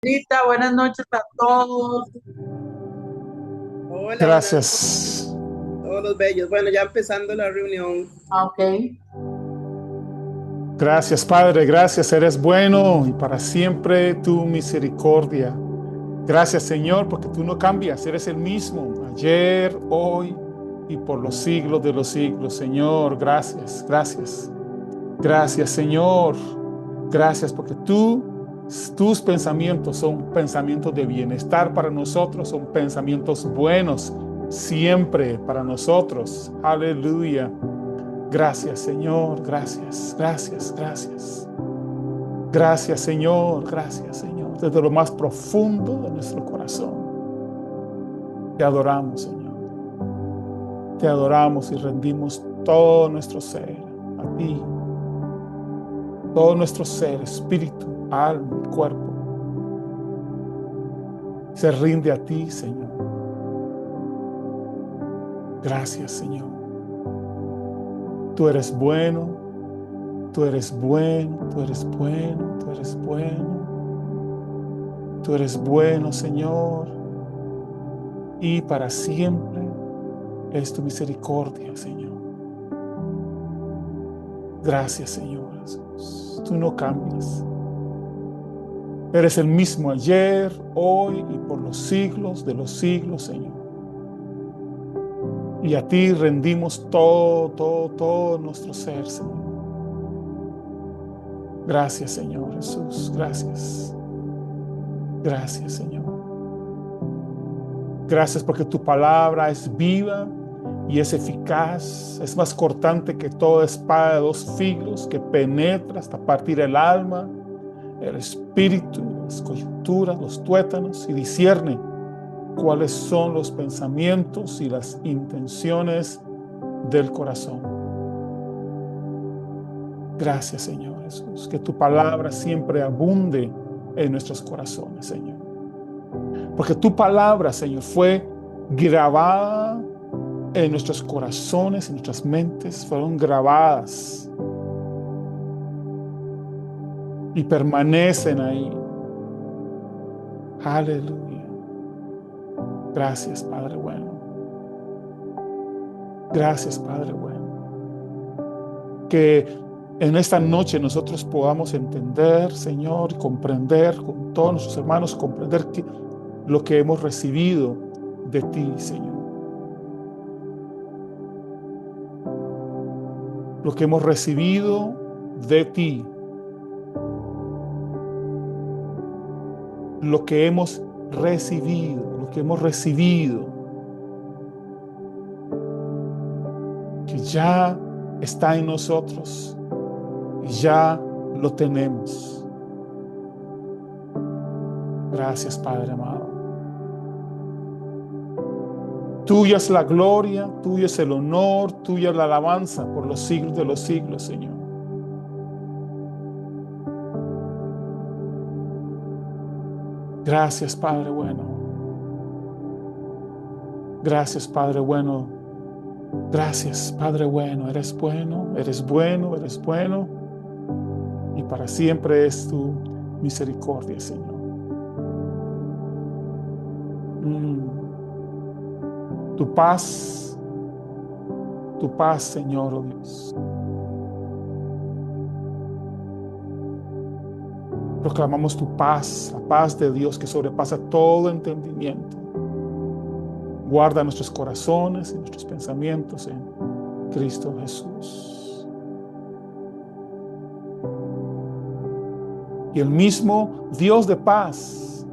Lita, buenas noches a todos. Hola, buenas noches Gracias. a todos los bellos. Bueno, ya empezando la reunión. Ok. Gracias, Padre. Gracias. Eres bueno y para siempre tu misericordia. Gracias, Señor, porque tú no cambias. Eres el mismo ayer, hoy y por los siglos de los siglos. Señor, gracias, gracias. Gracias, Señor. Gracias porque tus pensamientos son pensamientos de bienestar para nosotros, son pensamientos buenos siempre para nosotros. Aleluya. Gracias, Señor. Gracias, gracias, gracias. Gracias, Señor. Gracias, Señor. Desde lo más profundo de nuestro corazón. Te adoramos, Señor. Te adoramos y rendimos todo nuestro ser a ti. Todo nuestro ser, espíritu, alma y cuerpo, se rinde a ti, Señor. Gracias, Señor. Tú eres bueno, tú eres bueno, tú eres bueno, tú eres bueno. Tú eres bueno, Señor, y para siempre es tu misericordia, Señor. Gracias, Señor Jesús. Tú no cambias. Eres el mismo ayer, hoy y por los siglos de los siglos, Señor. Y a ti rendimos todo, todo, todo nuestro ser, Señor. Gracias, Señor Jesús. Gracias. Gracias, Señor. Gracias porque tu palabra es viva y es eficaz, es más cortante que toda espada de dos filos que penetra hasta partir el alma, el espíritu, las coyunturas, los tuétanos y discierne cuáles son los pensamientos y las intenciones del corazón. Gracias, Señor Jesús, que tu palabra siempre abunde en nuestros corazones, Señor. Porque tu palabra, Señor, fue grabada en nuestros corazones, en nuestras mentes, fueron grabadas y permanecen ahí. Aleluya. Gracias, Padre bueno. Gracias, Padre bueno. Que en esta noche nosotros podamos entender, Señor, y comprender con todos nuestros hermanos, comprender lo que hemos recibido de ti, Señor. Lo que hemos recibido de ti. Lo que hemos recibido, lo que hemos recibido, que ya está en nosotros y ya lo tenemos. Gracias, Padre amado. Tuya es la gloria, tuyo es el honor, tuya es la alabanza por los siglos de los siglos, Señor. Gracias, Padre bueno. Gracias, Padre bueno. Gracias, Padre bueno. Eres bueno, eres bueno, eres bueno. Y para siempre es tu misericordia, Señor. Tu paz, Señor, oh Dios. Proclamamos tu paz, la paz de Dios que sobrepasa todo entendimiento. Guarda nuestros corazones y nuestros pensamientos en Cristo Jesús. Y el mismo Dios de paz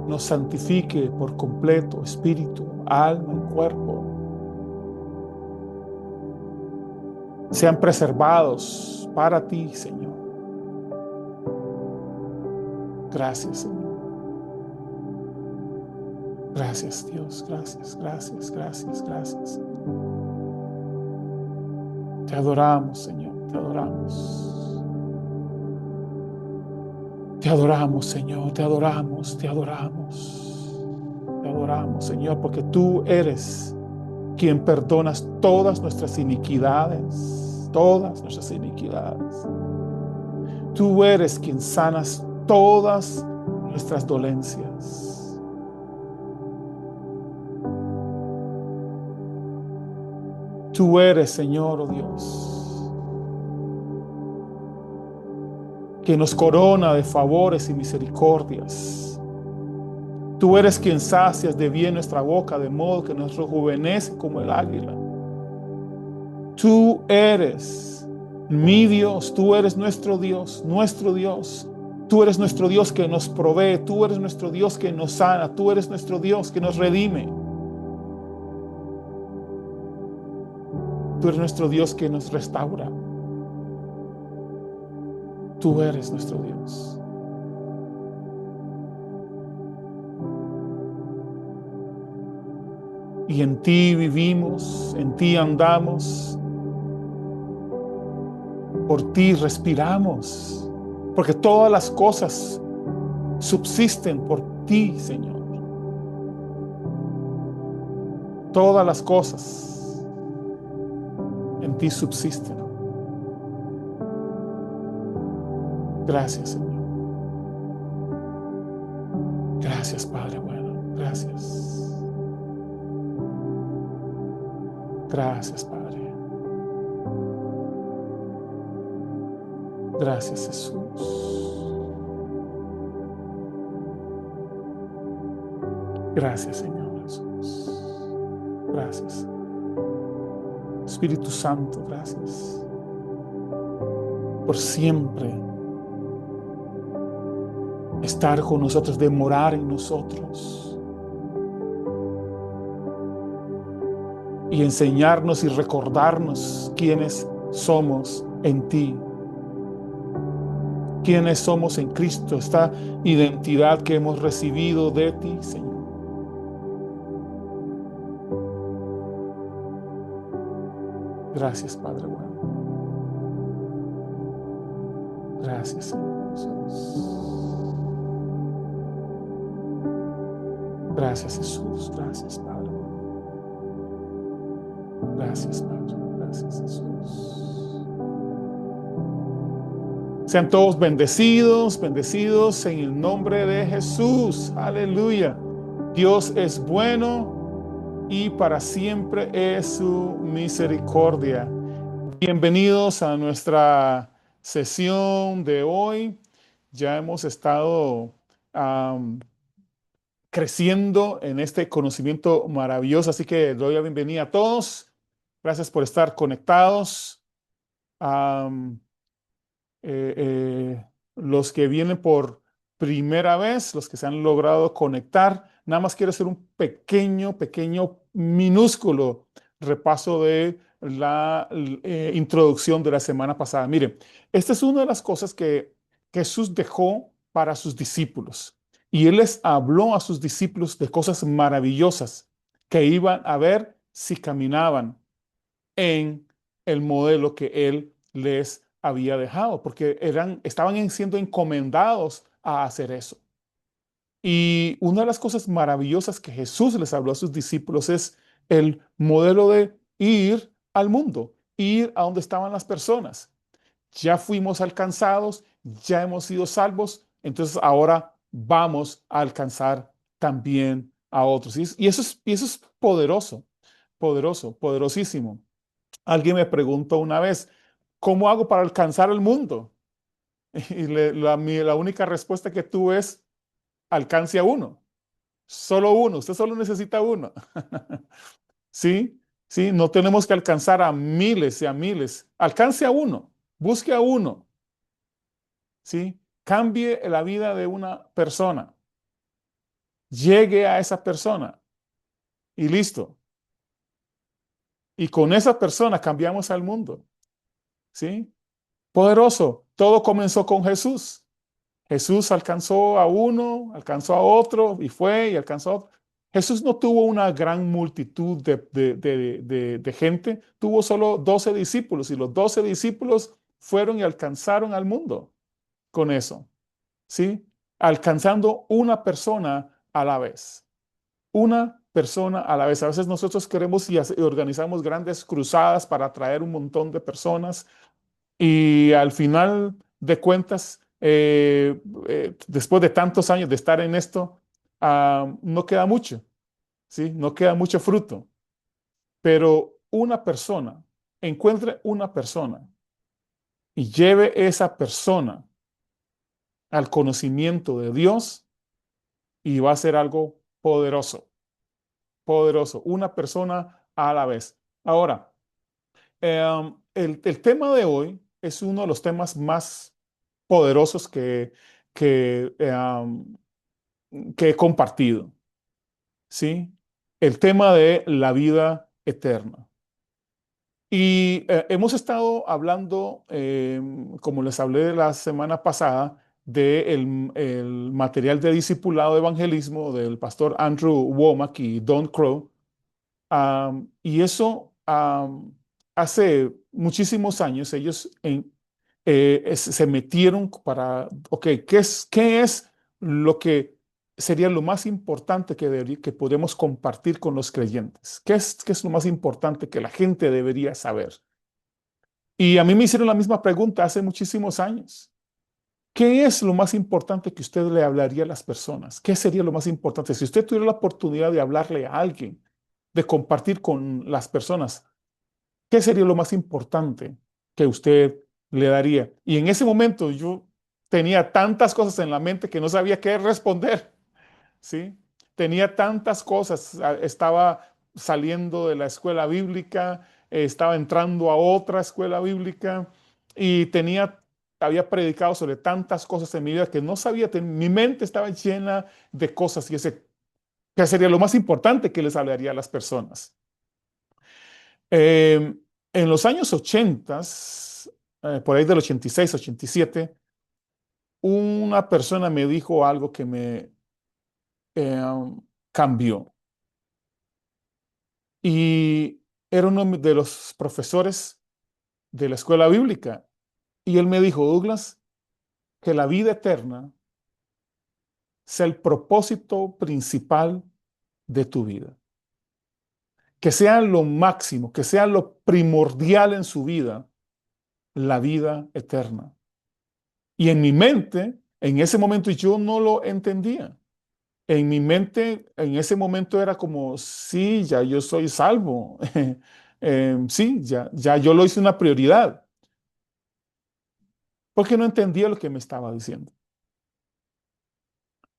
nos santifique por completo, espíritu, alma y cuerpo. Sean preservados para ti, Señor. Gracias, Señor. Gracias, Dios. Gracias, gracias, gracias, gracias. Te adoramos, Señor. Te adoramos. Te adoramos, Señor. Te adoramos, te adoramos. Te adoramos, Señor, porque tú eres quien perdonas todas nuestras iniquidades. Todas nuestras iniquidades. Tú eres quien sanas todas nuestras dolencias. Tú eres, Señor, oh Dios, que nos corona de favores y misericordias. Tú eres quien sacias de bien nuestra boca, de modo que nos rejuvenece como el águila. Tú eres mi Dios, tú eres nuestro Dios, nuestro Dios. Tú eres nuestro Dios que nos provee, tú eres nuestro Dios que nos sana, tú eres nuestro Dios que nos redime. Tú eres nuestro Dios que nos restaura. Tú eres nuestro Dios. Y en ti vivimos, en ti andamos, por ti respiramos, porque todas las cosas subsisten por ti, Señor. Todas las cosas en ti subsisten. Gracias, Señor. Gracias, Padre bueno. Gracias. Gracias, Padre. Gracias, Jesús. Gracias, Señor Jesús. Gracias. Espíritu Santo, gracias. Por siempre estar con nosotros, de morar en nosotros. Y enseñarnos y recordarnos quiénes somos en ti. Quiénes somos en Cristo, esta identidad que hemos recibido de ti, Señor. Gracias, Padre bueno. Gracias, Señor Jesús. Gracias, Jesús. Gracias, Padre. Gracias, Padre. Gracias, Jesús. Sean todos bendecidos, bendecidos en el nombre de Jesús. Aleluya. Dios es bueno y para siempre es su misericordia. Bienvenidos a nuestra sesión de hoy. Ya hemos estado creciendo en este conocimiento maravilloso, así que doy la bienvenida a todos. Gracias por estar conectados. Los que vienen por primera vez, los que se han logrado conectar, nada más quiero hacer un pequeño, minúsculo repaso de la introducción de la semana pasada. Miren, esta es una de las cosas que Jesús dejó para sus discípulos. Y Él les habló a sus discípulos de cosas maravillosas que iban a ver si caminaban en el modelo que Él les había dejado, porque estaban siendo encomendados a hacer eso. Y una de las cosas maravillosas que Jesús les habló a sus discípulos es el modelo de ir al mundo, ir a donde estaban las personas. Ya fuimos alcanzados, ya hemos sido salvos, entonces ahora vamos a alcanzar también a otros. Y eso es poderoso, poderosísimo. Alguien me preguntó una vez, ¿cómo hago para alcanzar el mundo? Y la única respuesta que tuve es, alcance a uno. Solo uno. Usted solo necesita uno. ¿Sí? ¿Sí? No tenemos que alcanzar a miles y a miles. Alcance a uno. Busque a uno. ¿Sí? Cambie la vida de una persona. Llegue a esa persona. Y listo. Y con esa persona cambiamos al mundo. ¿Sí? Poderoso. Todo comenzó con Jesús. Jesús alcanzó a uno, alcanzó a otro y fue y alcanzó a otro. Jesús no tuvo una gran multitud de gente, tuvo solo 12 discípulos y los 12 discípulos fueron y alcanzaron al mundo con eso, ¿sí? Alcanzando una persona a la vez. Una persona a la vez. A veces nosotros queremos y organizamos grandes cruzadas para atraer un montón de personas y al final de cuentas después de tantos años de estar en esto, no queda mucho, ¿sí? No queda mucho fruto. Pero una persona, encuentre una persona y lleve esa persona al conocimiento de Dios y va a ser algo poderoso, poderoso, una persona a la vez. Ahora, el tema de hoy es uno de los temas más poderosos que, que he compartido, ¿sí? El tema de la vida eterna. Y hemos estado hablando, como les hablé la semana pasada, del el material de discipulado de evangelismo del pastor Andrew Womack y Don Crow. Y eso, hace muchísimos años ellos se metieron para, ok, qué es lo que sería lo más importante que podemos compartir con los creyentes? Qué es lo más importante que la gente debería saber? Y a mí me hicieron la misma pregunta hace muchísimos años. ¿Qué es lo más importante que usted le hablaría a las personas? ¿Qué sería lo más importante? Si usted tuviera la oportunidad de hablarle a alguien, de compartir con las personas, ¿qué sería lo más importante que usted le daría? Y en ese momento yo tenía tantas cosas en la mente que no sabía qué responder, ¿sí? Tenía tantas cosas, estaba saliendo de la escuela bíblica, estaba entrando a otra escuela bíblica y había predicado sobre tantas cosas en mi vida que no sabía, mi mente estaba llena de cosas y ¿qué sería lo más importante que les hablaría a las personas? Eh, en los años 80, por ahí del 86, 87, una persona me dijo algo que me cambió. Y era uno de los profesores de la escuela bíblica. Y él me dijo, Douglas, que la vida eterna sea el propósito principal de tu vida. Que sea lo máximo, que sea lo primordial en su vida, la vida eterna. Y en mi mente, en ese momento yo no lo entendía. En mi mente, en ese momento era como, sí, ya yo soy salvo. Sí, ya yo lo hice una prioridad. Porque no entendía lo que me estaba diciendo.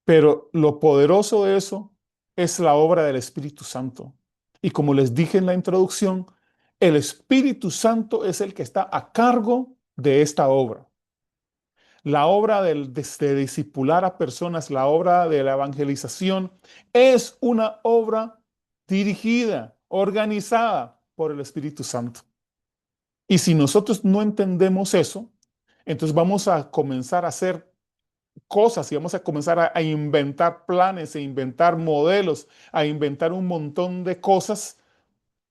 Pero lo poderoso de eso es la obra del Espíritu Santo. Y como les dije en la introducción, el Espíritu Santo es el que está a cargo de esta obra. La obra de discipular a personas, la obra de la evangelización, es una obra dirigida, organizada por el Espíritu Santo. Y si nosotros no entendemos eso, entonces vamos a comenzar a hacer cosas y vamos a comenzar a inventar planes, a inventar modelos, a inventar un montón de cosas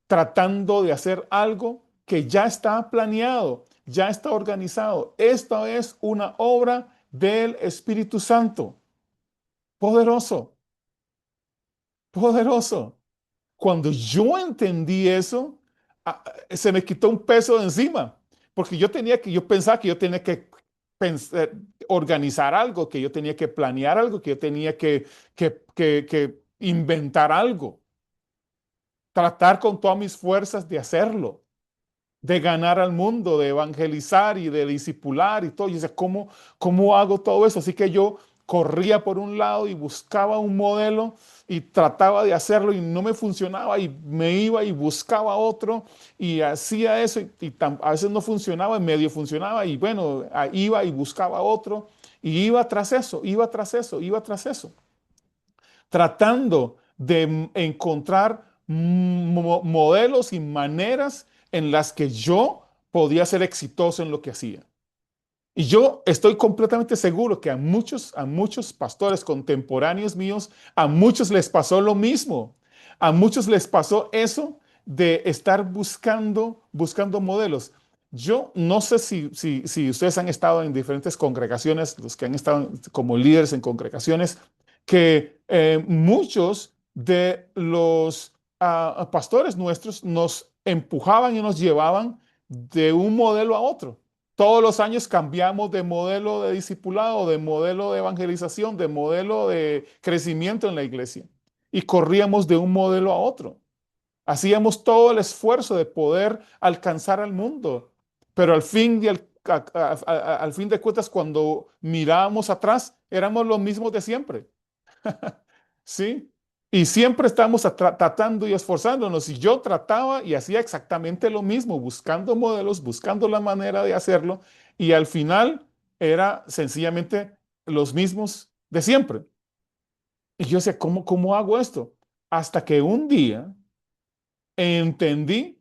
tratando de hacer algo que ya está planeado, ya está organizado. Esta es una obra del Espíritu Santo. Poderoso, poderoso. Cuando yo entendí eso, se me quitó un peso de encima, porque yo pensaba que yo tenía que organizar algo, que yo tenía que planear algo, que yo tenía que inventar algo, tratar con todas mis fuerzas de hacerlo, de ganar al mundo, de evangelizar y de discipular y todo. Y decía, ¿cómo hago todo eso? Así que yo corría por un lado y buscaba un modelo y trataba de hacerlo y no me funcionaba y me iba y buscaba otro y hacía eso y a veces no funcionaba y medio funcionaba y bueno, iba y buscaba otro y iba tras eso, iba tras eso, iba tras eso, tratando de encontrar modelos y maneras en las que yo podía ser exitoso en lo que hacía. Y yo estoy completamente seguro que a muchos pastores contemporáneos míos, a muchos les pasó lo mismo. A muchos les pasó eso de estar buscando modelos. Yo no sé si ustedes han estado en diferentes congregaciones, los que han estado como líderes en congregaciones, que muchos de los pastores nuestros nos empujaban y nos llevaban de un modelo a otro. Todos los años cambiamos de modelo de discipulado, de modelo de evangelización, de modelo de crecimiento en la iglesia. Y corríamos de un modelo a otro. Hacíamos todo el esfuerzo de poder alcanzar al mundo. Pero al fin de cuentas, cuando mirábamos atrás, éramos los mismos de siempre. ¿Sí? Y siempre estamos tratando y esforzándonos. Y yo trataba y hacía exactamente lo mismo, buscando modelos, buscando la manera de hacerlo. Y al final era sencillamente los mismos de siempre. Y yo decía, ¿cómo hago esto? Hasta que un día entendí,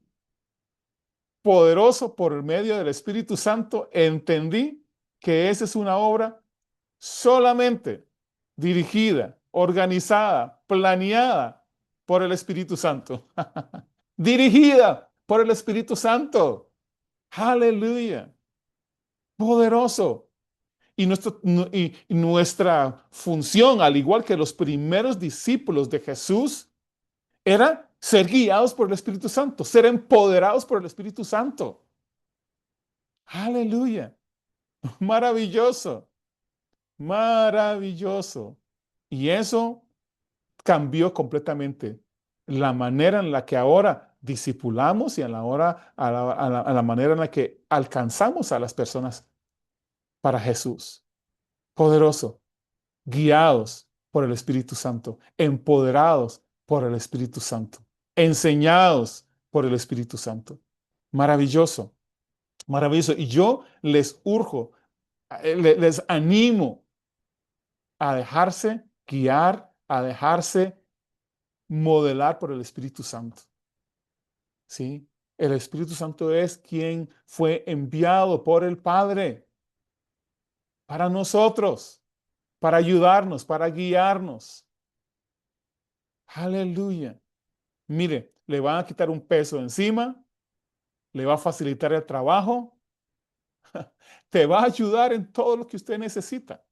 poderoso por el medio del Espíritu Santo, entendí que esa es una obra solamente dirigida, organizada, planeada por el Espíritu Santo. Dirigida por el Espíritu Santo. Aleluya. Poderoso. Y nuestra función, al igual que los primeros discípulos de Jesús, era ser guiados por el Espíritu Santo, ser empoderados por el Espíritu Santo. Aleluya. Maravilloso. Maravilloso. Y eso cambió completamente la manera en la que ahora discipulamos y a la manera en la que alcanzamos a las personas para Jesús. Poderoso, guiados por el Espíritu Santo, empoderados por el Espíritu Santo, enseñados por el Espíritu Santo. Maravilloso, maravilloso. Y yo les urjo, les animo a dejarse guiar, a dejarse modelar por el Espíritu Santo. ¿Sí? El Espíritu Santo es quien fue enviado por el Padre para nosotros, para ayudarnos, para guiarnos. Aleluya. Mire, le van a quitar un peso encima, le va a facilitar el trabajo, te va a ayudar en todo lo que usted necesita.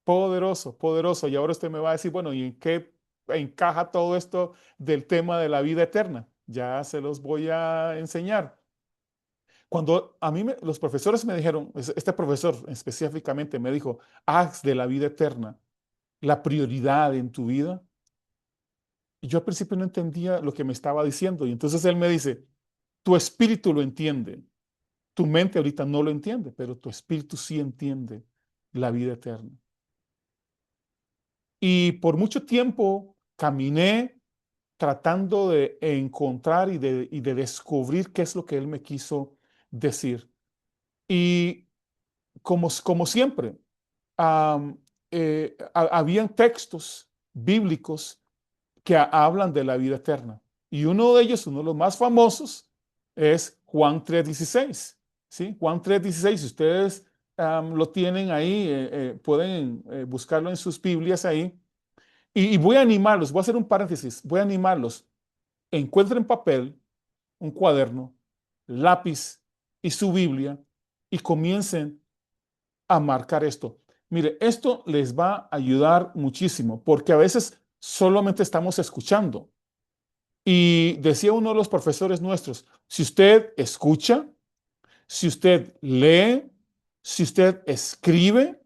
Poderoso, poderoso. Y ahora usted me va a decir, bueno, ¿y en qué encaja todo esto del tema de la vida eterna? Ya se los voy a enseñar. Cuando a mí los profesores me dijeron, este profesor específicamente me dijo, haz de la vida eterna la prioridad en tu vida. Y yo al principio no entendía lo que me estaba diciendo. Y entonces él me dice, tu espíritu lo entiende. Tu mente ahorita no lo entiende, pero tu espíritu sí entiende la vida eterna. Y por mucho tiempo caminé tratando de encontrar y de descubrir qué es lo que él me quiso decir. Y como siempre, habían textos bíblicos que hablan de la vida eterna. Y uno de ellos, uno de los más famosos, es Juan 3:16. ¿Sí? Juan 3:16, si ustedes lo tienen ahí, pueden buscarlo en sus Biblias ahí. Y voy a animarlos, voy a hacer un paréntesis, voy a animarlos. Encuentren papel, un cuaderno, lápiz y su Biblia y comiencen a marcar esto. Mire, esto les va a ayudar muchísimo porque a veces solamente estamos escuchando. Y decía uno de los profesores nuestros, si usted escucha, si usted lee, si usted escribe,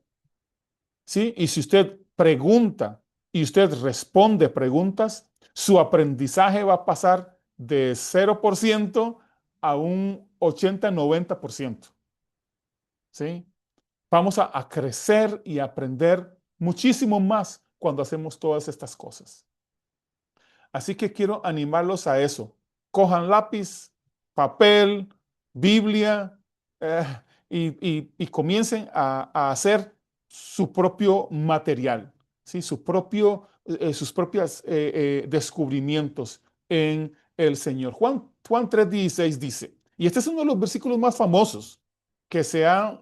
¿sí? Y si usted pregunta y usted responde preguntas, su aprendizaje va a pasar de 0% a un 80-90%. ¿Sí? Vamos a crecer y aprender muchísimo más cuando hacemos todas estas cosas. Así que quiero animarlos a eso. Cojan lápiz, papel, Biblia eh, y comiencen a hacer su propio material, ¿sí? Sus propios descubrimientos en el Señor. Juan 3:16 dice, y este es uno de los versículos más famosos que se han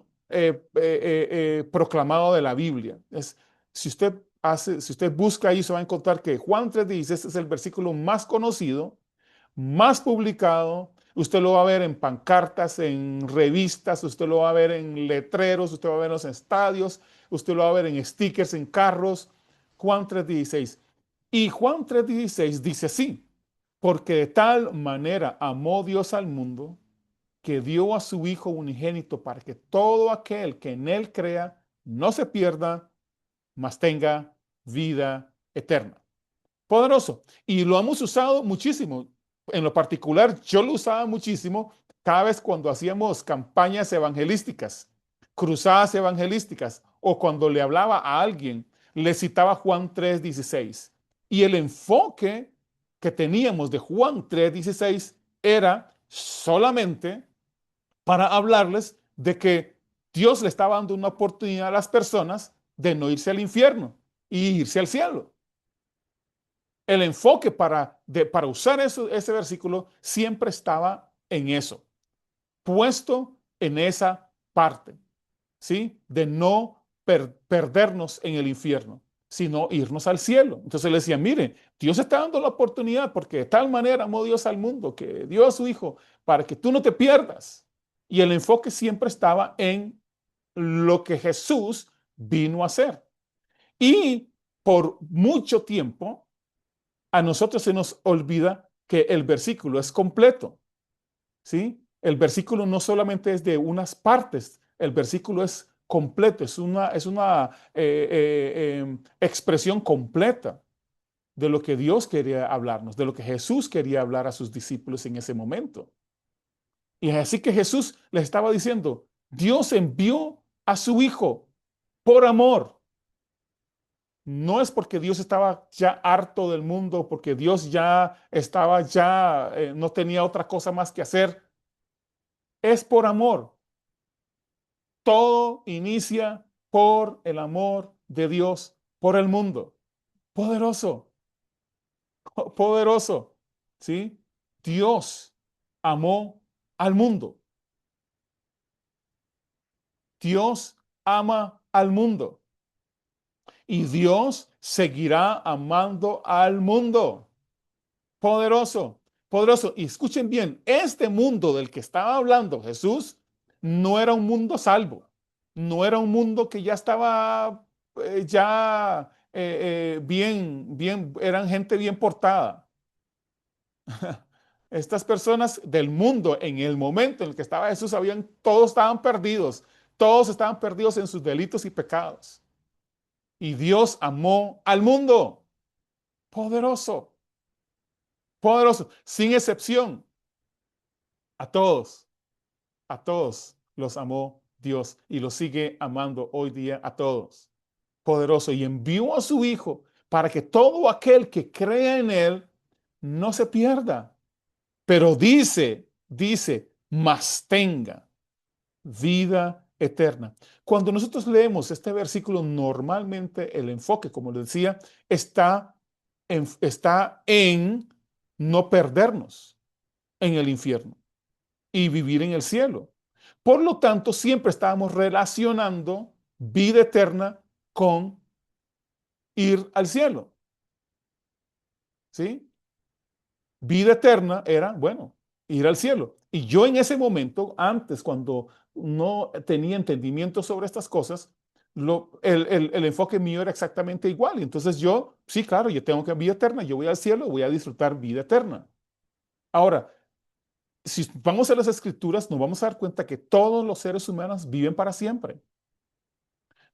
proclamado de la Biblia. Si usted busca ahí, se va a encontrar que Juan 3:16 es el versículo más conocido, más publicado. Usted lo va a ver en pancartas, en revistas, usted lo va a ver en letreros, usted lo va a ver en los estadios, usted lo va a ver en stickers, en carros. Juan 3:16. Y Juan 3:16 dice así, porque de tal manera amó Dios al mundo que dio a su Hijo unigénito para que todo aquel que en él crea no se pierda, mas tenga vida eterna. Poderoso. Y lo hemos usado muchísimo. En lo particular, yo lo usaba muchísimo cada vez cuando hacíamos campañas evangelísticas, cruzadas evangelísticas, o cuando le hablaba a alguien, le citaba Juan 3:16. Y el enfoque que teníamos de Juan 3:16 era solamente para hablarles de que Dios le estaba dando una oportunidad a las personas de no irse al infierno y irse al cielo. El enfoque para usar ese versículo siempre estaba en eso, puesto en esa parte, ¿sí? De no perdernos en el infierno, sino irnos al cielo. Entonces le decía, mire, Dios está dando la oportunidad porque de tal manera amó Dios al mundo que dio a su Hijo para que tú no te pierdas. Y el enfoque siempre estaba en lo que Jesús vino a hacer. Y por mucho tiempo, a nosotros se nos olvida que el versículo es completo, ¿sí? El versículo no solamente es de unas partes, el versículo es completo, es una expresión completa de lo que Dios quería hablarnos, de lo que Jesús quería hablar a sus discípulos en ese momento. Y así que Jesús les estaba diciendo, Dios envió a su Hijo por amor. No es porque Dios estaba ya harto del mundo, porque Dios no tenía otra cosa más que hacer. Es por amor. Todo inicia por el amor de Dios por el mundo. Poderoso, poderoso. ¿Sí? Dios amó al mundo. Dios ama al mundo. Y Dios seguirá amando al mundo. Poderoso, poderoso. Y escuchen bien, este mundo del que estaba hablando Jesús no era un mundo salvo. No era un mundo que ya estaba bien, eran gente bien portada. Estas personas del mundo en el momento en el que estaba Jesús, todos estaban perdidos en sus delitos y pecados. Y Dios amó al mundo. Poderoso, poderoso, sin excepción. A todos los amó Dios y los sigue amando hoy día a todos. Poderoso. Y envió a su Hijo para que todo aquel que crea en Él no se pierda. Pero mas tenga vida eterna. Cuando nosotros leemos este versículo, normalmente el enfoque, como les decía, está en no perdernos en el infierno y vivir en el cielo. Por lo tanto, siempre estábamos relacionando vida eterna con ir al cielo. ¿Sí? Vida eterna era, bueno, ir al cielo. Y yo en ese momento, antes, cuando no tenía entendimiento sobre estas cosas, el enfoque mío era exactamente igual. Y entonces yo, sí, claro, yo tengo que vida eterna, yo voy al cielo, voy a disfrutar vida eterna. Ahora, si vamos a las escrituras, nos vamos a dar cuenta que todos los seres humanos viven para siempre.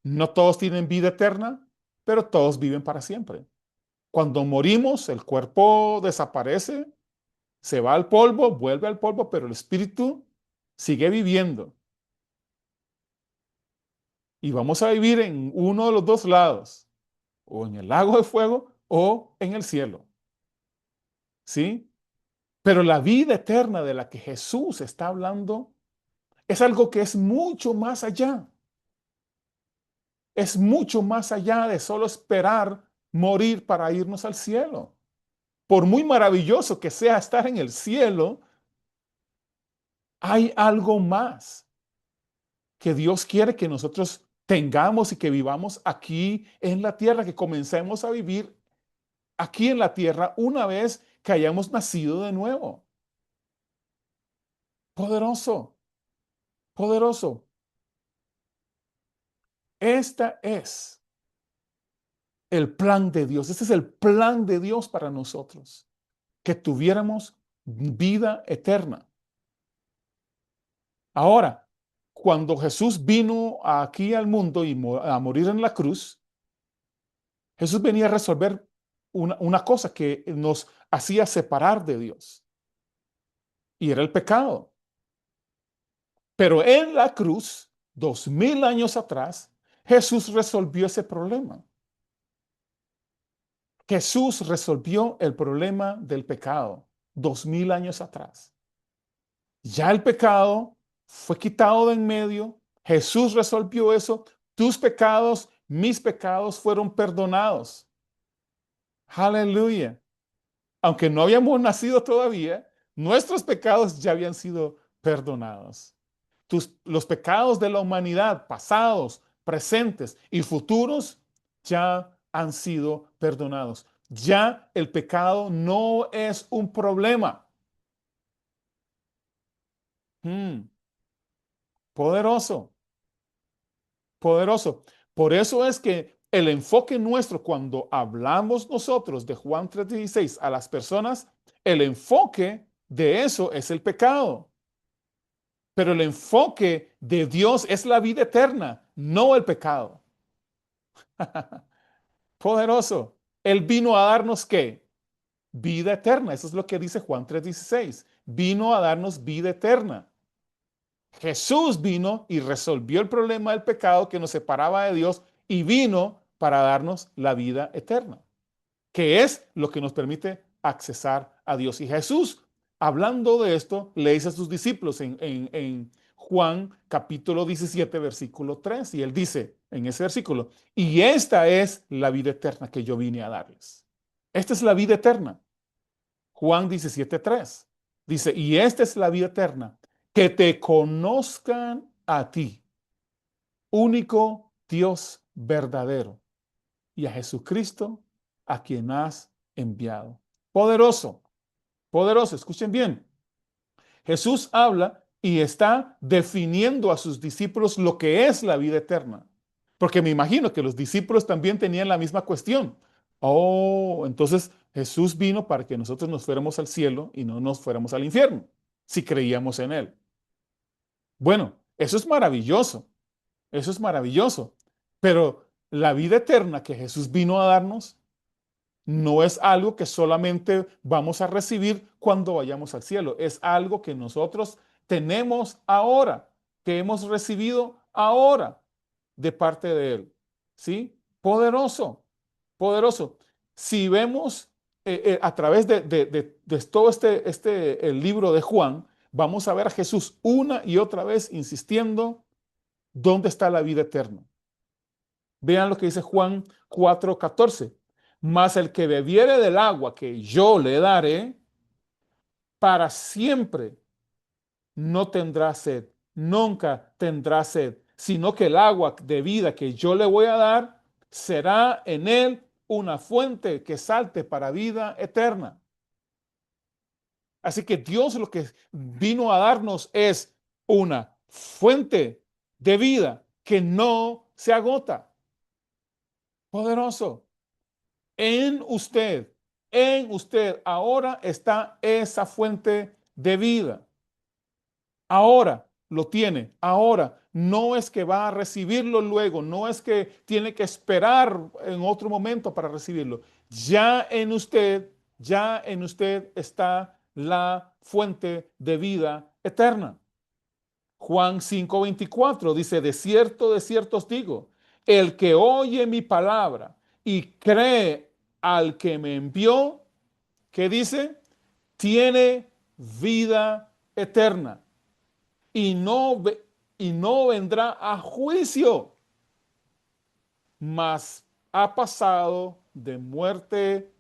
No todos tienen vida eterna, pero todos viven para siempre. Cuando morimos, el cuerpo desaparece, se va al polvo, vuelve al polvo, pero el espíritu sigue viviendo. Y vamos a vivir en uno de los dos lados, o en el lago de fuego o en el cielo. ¿Sí? Pero la vida eterna de la que Jesús está hablando es algo que es mucho más allá. Es mucho más allá de solo esperar morir para irnos al cielo. Por muy maravilloso que sea estar en el cielo, hay algo más que Dios quiere que nosotros tengamos y que vivamos aquí en la tierra, que comencemos a vivir aquí en la tierra una vez que hayamos nacido de nuevo. Poderoso, poderoso. Esta es el plan de Dios. Este es el plan de Dios para nosotros, que tuviéramos vida eterna. Ahora, cuando Jesús vino aquí al mundo y a morir en la cruz, Jesús venía a resolver una cosa que nos hacía separar de Dios, y era el pecado. Pero en la cruz, 2000 años atrás, Jesús resolvió ese problema. Jesús resolvió el problema del pecado 2000 años atrás. Ya el pecado fue quitado de en medio. Jesús resolvió eso. Tus pecados, mis pecados fueron perdonados. Aleluya. Aunque no habíamos nacido todavía, nuestros pecados ya habían sido perdonados. Los pecados de la humanidad, pasados, presentes y futuros, ya han sido perdonados. Ya el pecado no es un problema. Mm, poderoso, poderoso. Por eso es que el enfoque nuestro cuando hablamos nosotros de Juan 3:16 a las personas, el enfoque de eso es el pecado. Pero el enfoque de Dios es la vida eterna, no el pecado. Poderoso. Él vino a darnos ¿qué? Vida eterna. Eso es lo que dice Juan 3:16. Vino a darnos vida eterna. Jesús vino y resolvió el problema del pecado que nos separaba de Dios y vino para darnos la vida eterna, que es lo que nos permite accesar a Dios. Y Jesús, hablando de esto, le dice a sus discípulos en Juan capítulo 17, versículo 3, y él dice en ese versículo, y esta es la vida eterna que yo vine a darles. Esta es la vida eterna. Juan 17, 3 dice, y esta es la vida eterna, que te conozcan a ti, único Dios verdadero, y a Jesucristo, a quien has enviado. Poderoso, poderoso, escuchen bien. Jesús habla y está definiendo a sus discípulos lo que es la vida eterna. Porque me imagino que los discípulos también tenían la misma cuestión. Oh, entonces Jesús vino para que nosotros nos fuéramos al cielo y no nos fuéramos al infierno, si creíamos en Él. Bueno, eso es maravilloso. Eso es maravilloso. Pero la vida eterna que Jesús vino a darnos no es algo que solamente vamos a recibir cuando vayamos al cielo. Es algo que nosotros tenemos ahora, que hemos recibido ahora de parte de Él. ¿Sí? Poderoso, poderoso. Si vemos a través de todo el libro de Juan, vamos a ver a Jesús una y otra vez insistiendo dónde está la vida eterna. Vean lo que dice Juan 4:14. Mas el que bebiere del agua que yo le daré, para siempre no tendrá sed, nunca tendrá sed, sino que el agua de vida que yo le voy a dar será en él una fuente que salte para vida eterna. Así que Dios lo que vino a darnos es una fuente de vida que no se agota. Poderoso. En usted ahora está esa fuente de vida. Ahora lo tiene, ahora. No es que va a recibirlo luego, no es que tiene que esperar en otro momento para recibirlo. Ya en usted está la fuente de vida eterna. Juan 5:24 dice, de cierto os digo, el que oye mi palabra y cree al que me envió, ¿qué dice? Tiene vida eterna y y no vendrá a juicio, mas ha pasado de muerte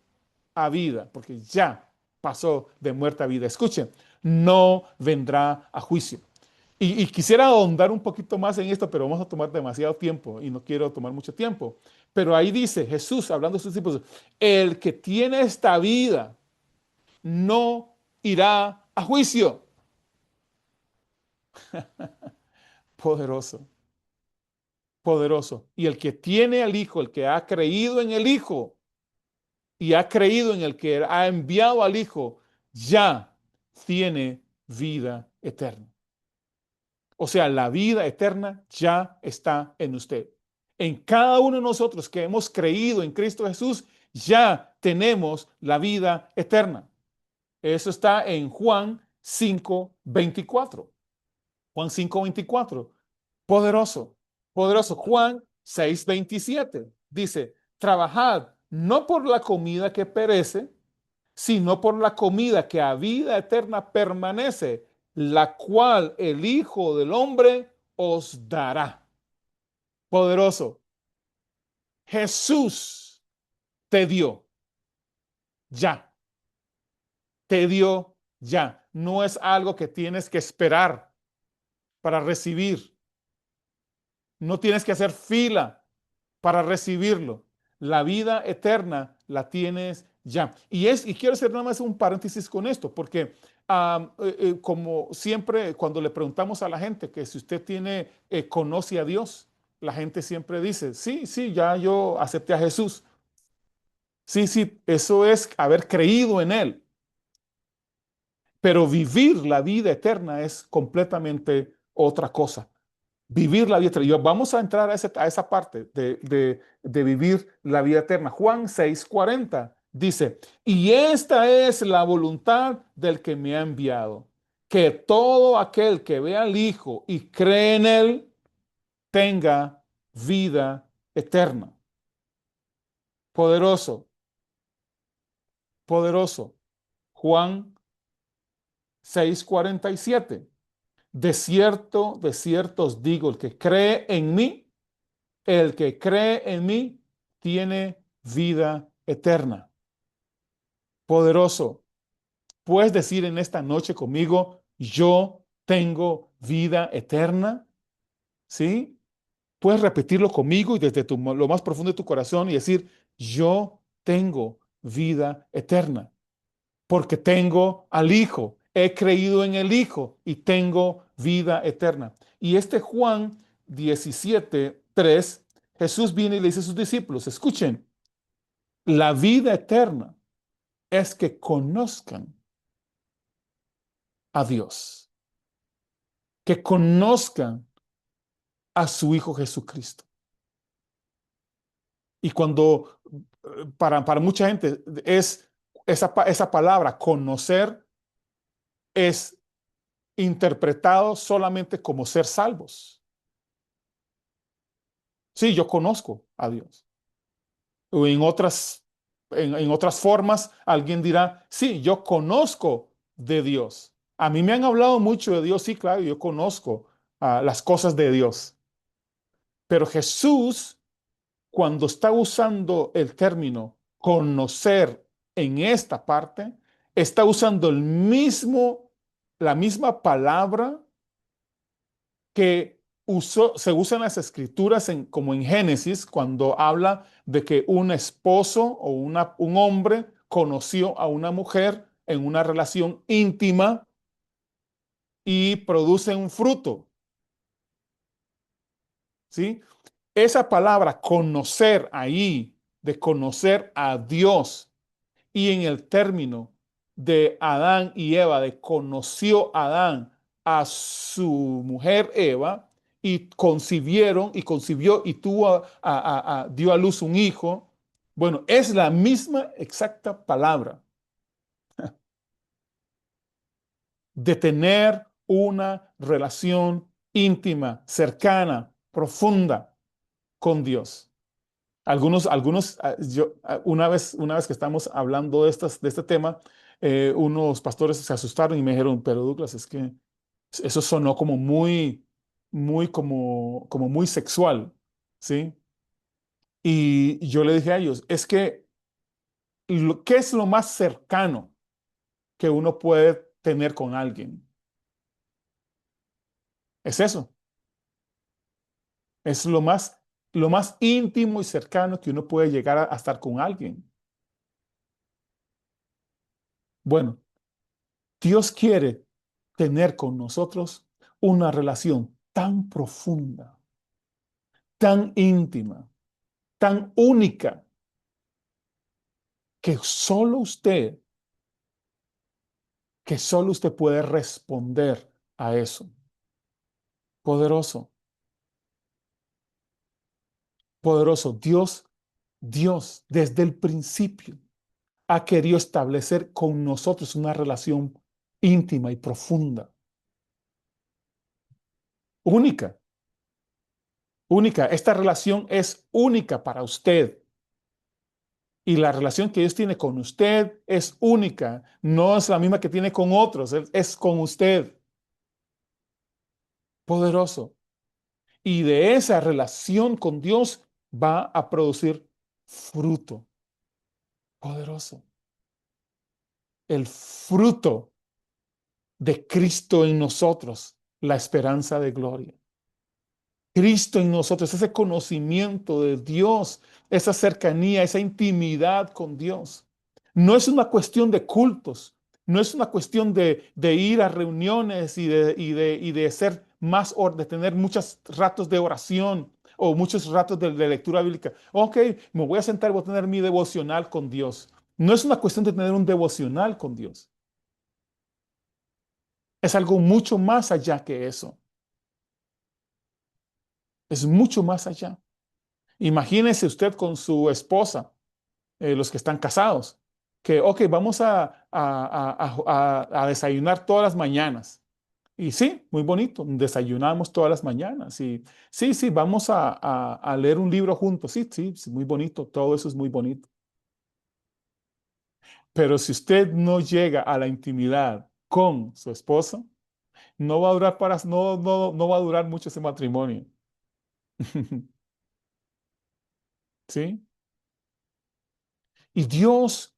a vida, porque ya pasó de muerte a vida. Escuchen, no vendrá a juicio. Y quisiera ahondar un poquito más en esto, pero vamos a tomar demasiado tiempo y no quiero tomar mucho tiempo. Pero ahí dice Jesús, hablando de sus discípulos, el que tiene esta vida no irá a juicio. Poderoso, poderoso. Y el que tiene al Hijo, el que ha creído en el Hijo y ha creído en el que ha enviado al Hijo, ya tiene vida eterna. O sea, la vida eterna ya está en usted. En cada uno de nosotros que hemos creído en Cristo Jesús, ya tenemos la vida eterna. Eso está en Juan 5:24. Juan 5:24. Poderoso, poderoso. Juan 6:27 dice, trabajad no por la comida que perece, sino por la comida que a vida eterna permanece, la cual el Hijo del Hombre os dará. Poderoso. Jesús te dio ya, te dio ya. No es algo que tienes que esperar para recibir. No tienes que hacer fila para recibirlo. La vida eterna la tienes ya. Y quiero hacer nada más un paréntesis con esto, porque como siempre, cuando le preguntamos a la gente que si usted conoce a Dios, la gente siempre dice, sí, sí, ya yo acepté a Jesús. Sí, sí, eso es haber creído en Él. Pero vivir la vida eterna es completamente otra cosa. Vivir la vida eterna. Vamos a entrar a esa parte de vivir la vida eterna. Juan 6:40 dice, y esta es la voluntad del que me ha enviado, que todo aquel que ve al Hijo y cree en Él tenga vida eterna. Poderoso, poderoso. Juan 6:47. De cierto os digo, el que cree en mí tiene vida eterna. Poderoso, ¿puedes decir en esta noche conmigo, yo tengo vida eterna? ¿Sí? Puedes repetirlo conmigo y desde lo más profundo de tu corazón y decir, yo tengo vida eterna, porque tengo al Hijo, he creído en el Hijo y tengo vida eterna. Y este Juan 17:3, Jesús viene y le dice a sus discípulos, escuchen, la vida eterna es que conozcan a Dios, que conozcan a su Hijo Jesucristo. Y cuando para mucha gente es esa palabra conocer es interpretado solamente como ser salvos. Sí, yo conozco a Dios. O en otras formas, alguien dirá, sí, yo conozco de Dios. A mí me han hablado mucho de Dios, sí, claro, yo conozco las cosas de Dios. Pero Jesús, cuando está usando el término conocer en esta parte, está usando la misma palabra que se usa en las escrituras como en Génesis, cuando habla de que un esposo o un hombre conoció a una mujer en una relación íntima y produce un fruto, ¿sí? Esa palabra conocer ahí, de conocer a Dios, y en el término de Adán y Eva, de conoció Adán a su mujer Eva, y concibieron, y concibió, y dio a luz un hijo. Bueno, es la misma exacta palabra de tener una relación íntima, cercana, profunda con Dios. Una vez que estamos hablando de este tema, unos pastores se asustaron y me dijeron, pero Douglas, es que eso sonó como como muy sexual, ¿sí? Y yo le dije a ellos, es que, ¿qué es lo más cercano que uno puede tener con alguien? Es eso, es lo más íntimo y cercano que uno puede llegar a estar con alguien. Bueno, Dios quiere tener con nosotros una relación tan profunda, tan íntima, tan única, que solo usted puede responder a eso. Poderoso, poderoso. Dios, desde el principio ha querido establecer con nosotros una relación íntima y profunda, única, única. Esta relación es única para usted. Y la relación que Dios tiene con usted es única. No es la misma que tiene con otros. Es con usted. Poderoso. Y de esa relación con Dios va a producir fruto. Poderoso. El fruto de Cristo en nosotros, la esperanza de gloria. Cristo en nosotros, ese conocimiento de Dios, esa cercanía, esa intimidad con Dios. No es una cuestión de cultos, no es una cuestión de ir a reuniones y de ser más, de tener muchos ratos de oración o muchos ratos de lectura bíblica. Ok, me voy a sentar y voy a tener mi devocional con Dios. No es una cuestión de tener un devocional con Dios. Es algo mucho más allá que eso. Es mucho más allá. Imagínese usted con su esposa, los que están casados, que, ok, vamos a desayunar todas las mañanas. Y sí, muy bonito, desayunamos todas las mañanas. Y sí, sí, vamos a leer un libro juntos. Sí, sí, sí, muy bonito, todo eso es muy bonito. Pero si usted no llega a la intimidad con su esposa, no va a durar no va a durar mucho ese matrimonio. ¿Sí? Y Dios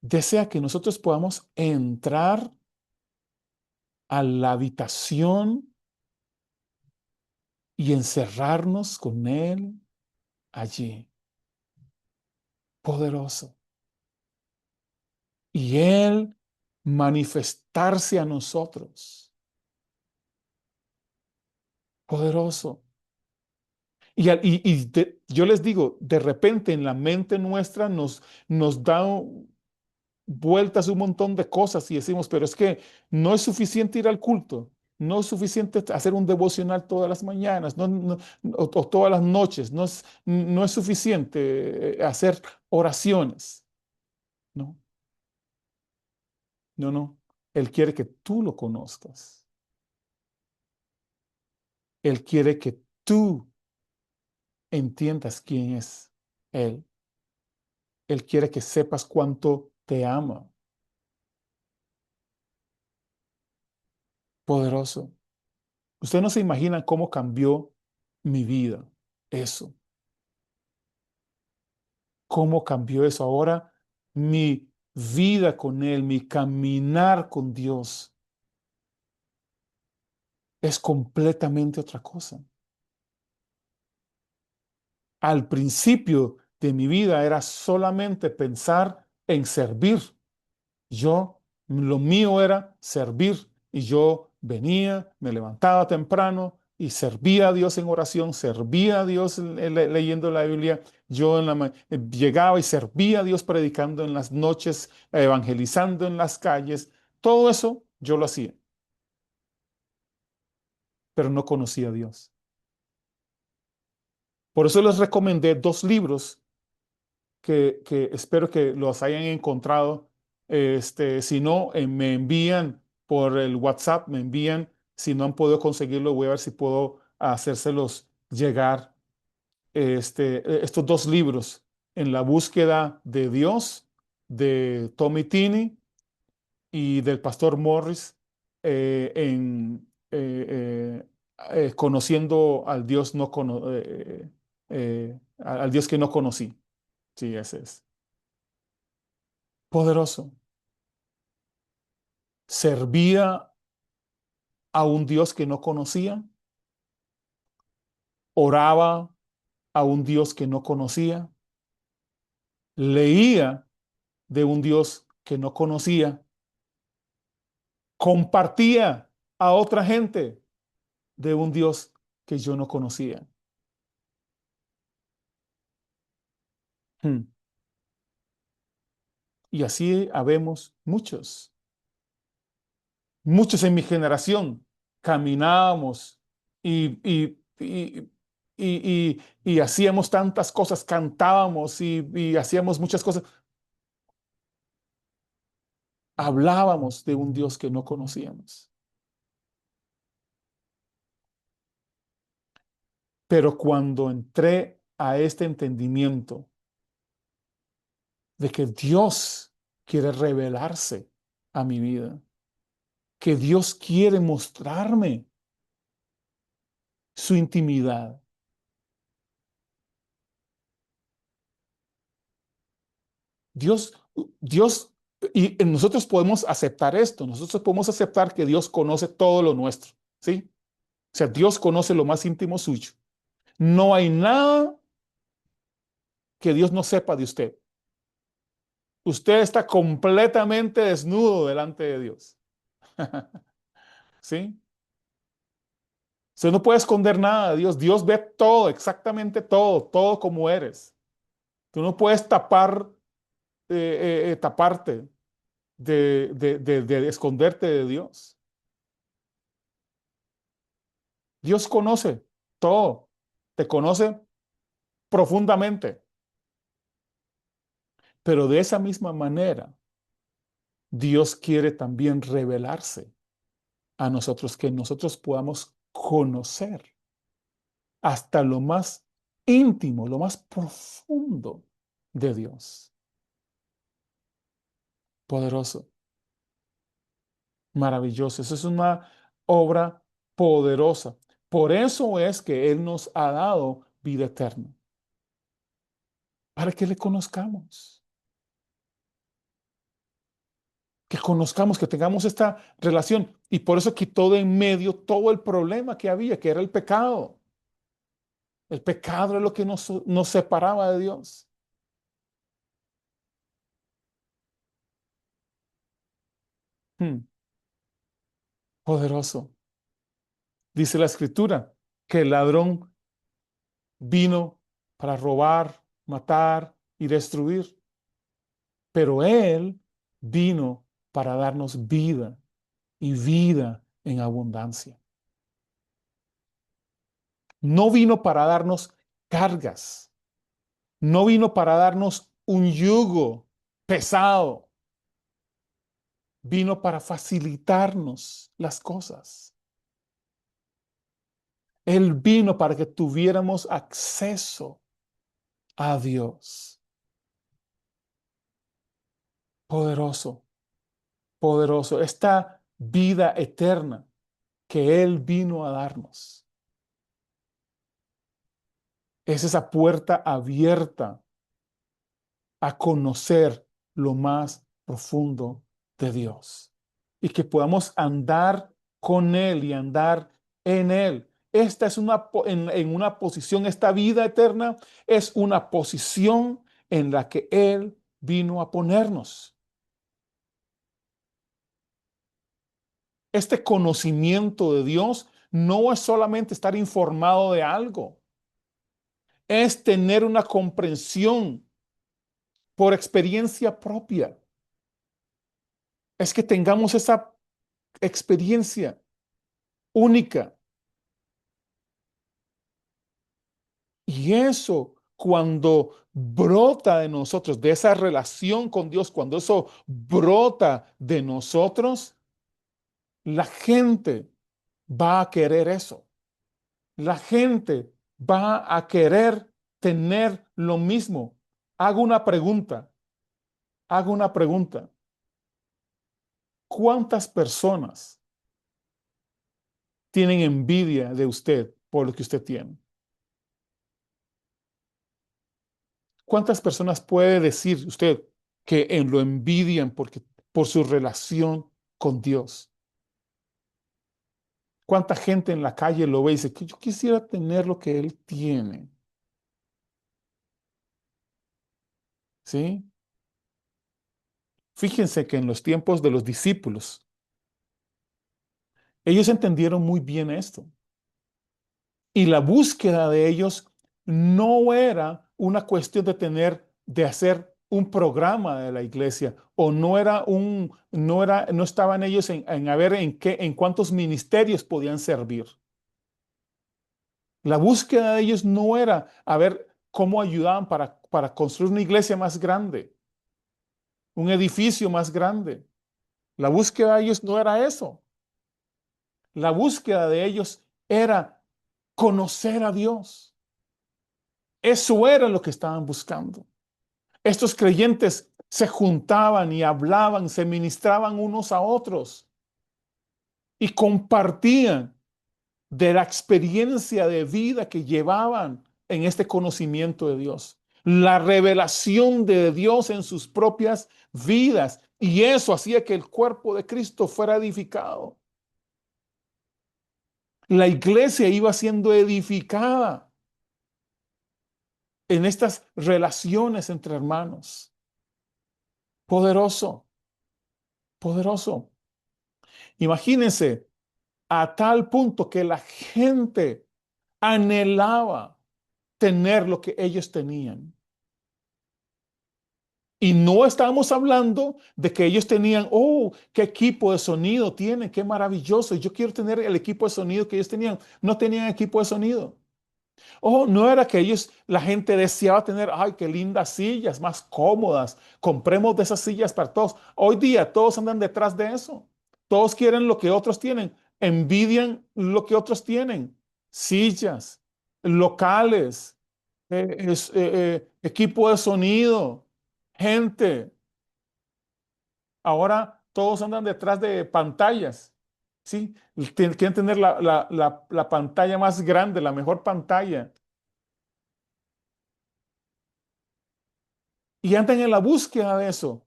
desea que nosotros podamos entrar a la habitación y encerrarnos con Él allí, poderoso. Y Él manifestarse a nosotros, poderoso. Yo les digo, de repente en la mente nuestra nos da vueltas un montón de cosas y decimos, pero es que no es suficiente ir al culto, no es suficiente hacer un devocional todas las mañanas, o todas las noches, no es suficiente hacer oraciones. No, no, no. Él quiere que tú lo conozcas. Él quiere que tú entiendas quién es Él. Él quiere que sepas cuánto te ama. Poderoso. Usted no se imagina cómo cambió mi vida. Eso. Cómo cambió eso. Ahora mi vida con Él, mi caminar con Dios es completamente otra cosa. Al principio de mi vida era solamente pensar en servir. Lo mío era servir y yo venía, me levantaba temprano y servía a Dios en oración, servía a Dios leyendo la Biblia. Llegaba y servía a Dios predicando en las noches, evangelizando en las calles. Todo eso yo lo hacía, pero no conocía a Dios. Por eso les recomendé dos libros que espero que los hayan encontrado. Si no, me envían por el WhatsApp, me envían. Si no han podido conseguirlo, voy a ver si puedo hacérselos llegar. Estos dos libros, En la búsqueda de Dios, de Tommy Tini y del pastor Morris, conociendo al Dios al Dios que no conocí. Sí, ese es. Poderoso. Servía a un Dios que no conocía, oraba a un Dios que no conocía, leía de un Dios que no conocía, compartía a otra gente de un Dios que yo no conocía. Hmm. Y así habemos muchos, muchos en mi generación. Caminábamos y, y, y, y hacíamos tantas cosas, cantábamos y hacíamos muchas cosas. Hablábamos de un Dios que no conocíamos. Pero cuando entré a este entendimiento de que Dios quiere revelarse a mi vida, que Dios quiere mostrarme su intimidad, Dios, Dios, y nosotros podemos aceptar esto, nosotros podemos aceptar que Dios conoce todo lo nuestro, ¿sí? O sea, Dios conoce lo más íntimo suyo. No hay nada que Dios no sepa de usted. Usted está completamente desnudo delante de Dios, ¿sí? Usted no puede esconder nada de Dios. Dios ve todo, exactamente todo, todo como eres. Tú no puedes taparte de esconderte de Dios. Dios conoce todo, te conoce profundamente, pero de esa misma manera, Dios quiere también revelarse a nosotros, que nosotros podamos conocer hasta lo más íntimo, lo más profundo de Dios. Poderoso, maravilloso. Eso es una obra poderosa. Por eso es que Él nos ha dado vida eterna, para que le conozcamos. Que conozcamos, que tengamos esta relación. Y por eso quitó de en medio todo el problema que había, que era el pecado. El pecado es lo que nos separaba de Dios. Hmm, poderoso. Dice la escritura que el ladrón vino para robar, matar y destruir. Pero Él vino para darnos vida y vida en abundancia. No vino para darnos cargas. No vino para darnos un yugo pesado. Vino para facilitarnos las cosas. Él vino para que tuviéramos acceso a Dios. Poderoso, poderoso. Esta vida eterna que Él vino a darnos es esa puerta abierta a conocer lo más profundo de Dios y que podamos andar con Él y andar en Él. Esta es en una posición, esta vida eterna es una posición en la que Él vino a ponernos. Este conocimiento de Dios no es solamente estar informado de algo, es tener una comprensión por experiencia propia. Es que tengamos esa experiencia única. Y eso, cuando brota de nosotros, de esa relación con Dios, cuando eso brota de nosotros, la gente va a querer eso. La gente va a querer tener lo mismo. Hago una pregunta, hago una pregunta. ¿Cuántas personas tienen envidia de usted por lo que usted tiene? ¿Cuántas personas puede decir usted que lo envidian por su relación con Dios? ¿Cuánta gente en la calle lo ve y dice que yo quisiera tener lo que él tiene? ¿Sí? Fíjense que en los tiempos de los discípulos, ellos entendieron muy bien esto. Y la búsqueda de ellos no era una cuestión de hacer un programa de la iglesia, o no estaban ellos en a ver en cuántos ministerios podían servir. La búsqueda de ellos no era a ver cómo ayudaban para construir una iglesia más grande, un edificio más grande. La búsqueda de ellos no era eso. La búsqueda de ellos era conocer a Dios. Eso era lo que estaban buscando. Estos creyentes se juntaban y hablaban, se ministraban unos a otros y compartían de la experiencia de vida que llevaban en este conocimiento de Dios, la revelación de Dios en sus propias vidas. Y eso hacía que el cuerpo de Cristo fuera edificado. La iglesia iba siendo edificada en estas relaciones entre hermanos. Poderoso, poderoso. Imagínense a tal punto que la gente anhelaba tener lo que ellos tenían. Y no estábamos hablando de que ellos tenían, oh, qué equipo de sonido tienen, qué maravilloso. Yo quiero tener el equipo de sonido que ellos tenían. No tenían equipo de sonido. Oh, no era que ellos, la gente deseaba tener, ay, qué lindas sillas, más cómodas. Compremos de esas sillas para todos. Hoy día todos andan detrás de eso. Todos quieren lo que otros tienen. Envidian lo que otros tienen. Sillas, locales, equipo de sonido, gente. Ahora todos andan detrás de pantallas. ¿Sí? Quieren tener la pantalla más grande, la mejor pantalla. Y andan en la búsqueda de eso.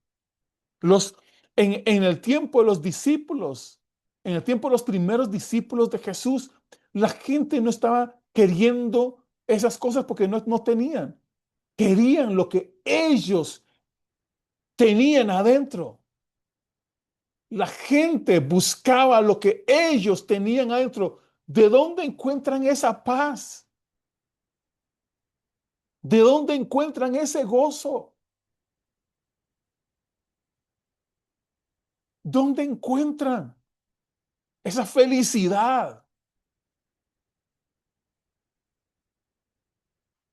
Los, en el tiempo de los discípulos, en el tiempo de los primeros discípulos de Jesús, la gente no estaba queriendo esas cosas porque no tenían. Querían lo que ellos tenían adentro. La gente buscaba lo que ellos tenían adentro. ¿De dónde encuentran esa paz? ¿De dónde encuentran ese gozo? ¿Dónde encuentran esa felicidad?